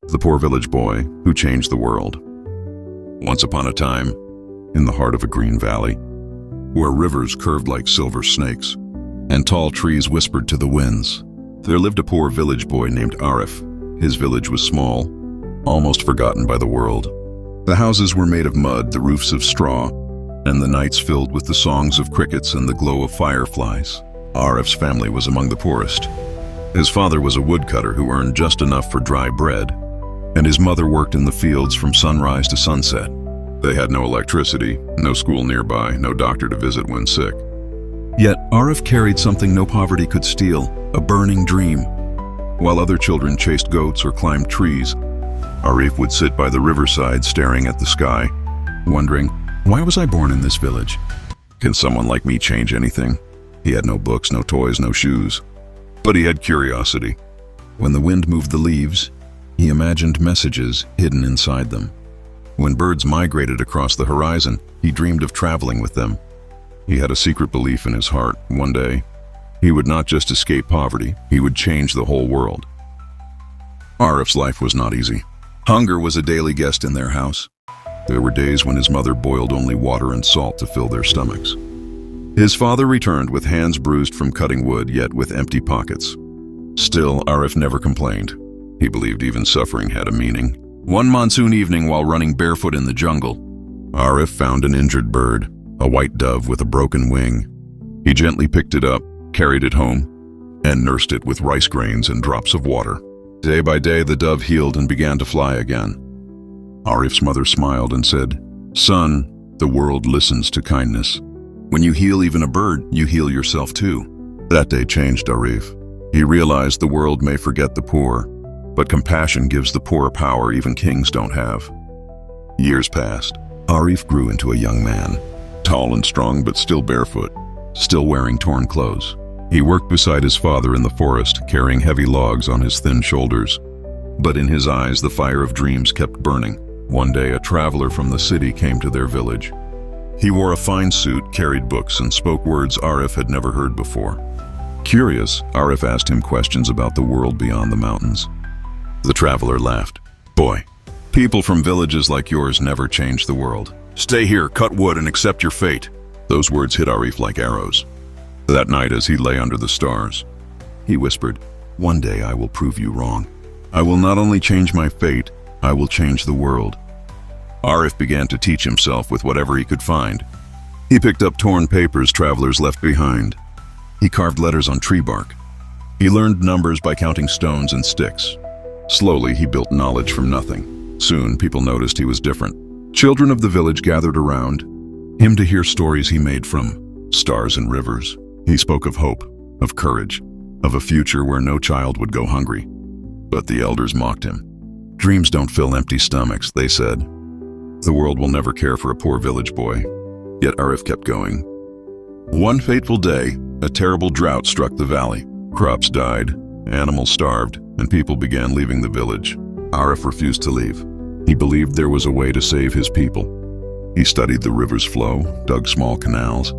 The Poor Village Boy Who Changed the World. Once upon a time, in the heart of a green valley, where rivers curved like silver snakes and tall trees whispered to the winds, there lived a poor village boy named Arif. His village was small, almost forgotten by the world. The houses were made of mud, the roofs of straw, and the nights filled with the songs of crickets and the glow of fireflies. Arif's family was among the poorest. His father was a woodcutter who earned just enough for dry bread, and his mother worked in the fields from sunrise to sunset. They had no electricity, no school nearby, no doctor to visit when sick. Yet Arif carried something no poverty could steal, a burning dream. While other children chased goats or climbed trees, Arif would sit by the riverside staring at the sky, wondering, why was I born in this village? Can someone like me change anything? He had no books, no toys, no shoes. But he had curiosity. When the wind moved the leaves, he imagined messages hidden inside them. When birds migrated across the horizon, he dreamed of traveling with them. He had a secret belief in his heart. One day, he would not just escape poverty, he would change the whole world. Arif's life was not easy. Hunger was a daily guest in their house. There were days when his mother boiled only water and salt to fill their stomachs. His father returned with hands bruised from cutting wood, yet with empty pockets. Still, Arif never complained. He believed even suffering had a meaning. One monsoon evening, while running barefoot in the jungle, Arif found an injured bird, a white dove with a broken wing. He gently picked it up, carried it home, and nursed it with rice grains and drops of water. Day by day, the dove healed and began to fly again. Arif's mother smiled and said, "Son, the world listens to kindness. When you heal even a bird, you heal yourself too." That day changed Arif. He realized the world may forget the poor, but compassion gives the poor power even kings don't have. Years passed. Arif grew into a young man, tall and strong but still barefoot, still wearing torn clothes. He worked beside his father in the forest, carrying heavy logs on his thin shoulders. But in his eyes, the fire of dreams kept burning. One day, a traveler from the city came to their village. He wore a fine suit, carried books, and spoke words Arif had never heard before. Curious, Arif asked him questions about the world beyond the mountains. The traveler laughed. "Boy, people from villages like yours never change the world. Stay here, cut wood, and accept your fate." Those words hit Arif like arrows. That night, as he lay under the stars, he whispered, "One day I will prove you wrong. I will not only change my fate, I will change the world." Arif began to teach himself with whatever he could find. He picked up torn papers travelers left behind. He carved letters on tree bark. He learned numbers by counting stones and sticks. Slowly, he built knowledge from nothing. Soon, people noticed he was different. Children of the village gathered around him to hear stories he made from stars and rivers. He spoke of hope, of courage, of a future where no child would go hungry. But the elders mocked him. "Dreams don't fill empty stomachs," they said. "The world will never care for a poor village boy." Yet Arif kept going. One fateful day, a terrible drought struck the valley. Crops died, animals starved, and people began leaving the village. Arif refused to leave. He believed there was a way to save his people. He studied the river's flow, dug small canals,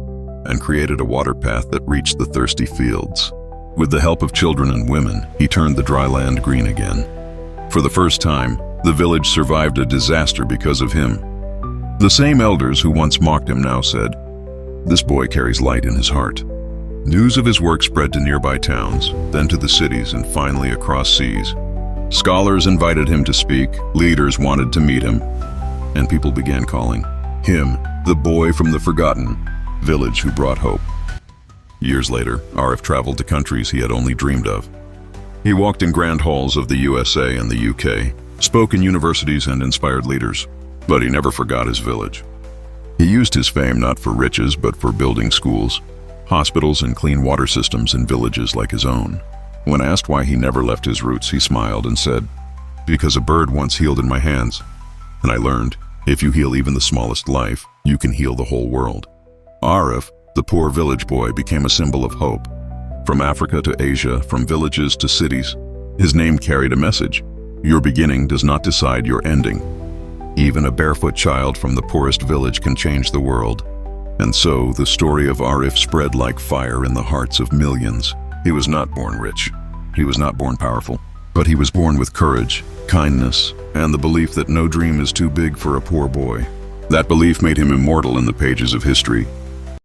and created a water path that reached the thirsty fields. With the help of children and women, he turned the dry land green again. For the first time, the village survived a disaster because of him. The same elders who once mocked him now said, "This boy carries light in his heart." News of his work spread to nearby towns, then to the cities, and finally across seas. Scholars invited him to speak, leaders wanted to meet him, and people began calling him the boy from the forgotten village who brought hope. Years later, Arif traveled to countries he had only dreamed of. He walked in grand halls of the USA and the UK, spoke in universities and inspired leaders, but he never forgot his village. He used his fame not for riches, but for building schools, hospitals, and clean water systems in villages like his own. When asked why he never left his roots, he smiled and said, "Because a bird once healed in my hands, and I learned, if you heal even the smallest life, you can heal the whole world." Arif, the poor village boy, became a symbol of hope. From Africa to Asia, from villages to cities, his name carried a message. Your beginning does not decide your ending. Even a barefoot child from the poorest village can change the world. And so, the story of Arif spread like fire in the hearts of millions. He was not born rich. He was not born powerful. But he was born with courage, kindness, and the belief that no dream is too big for a poor boy. That belief made him immortal in the pages of history.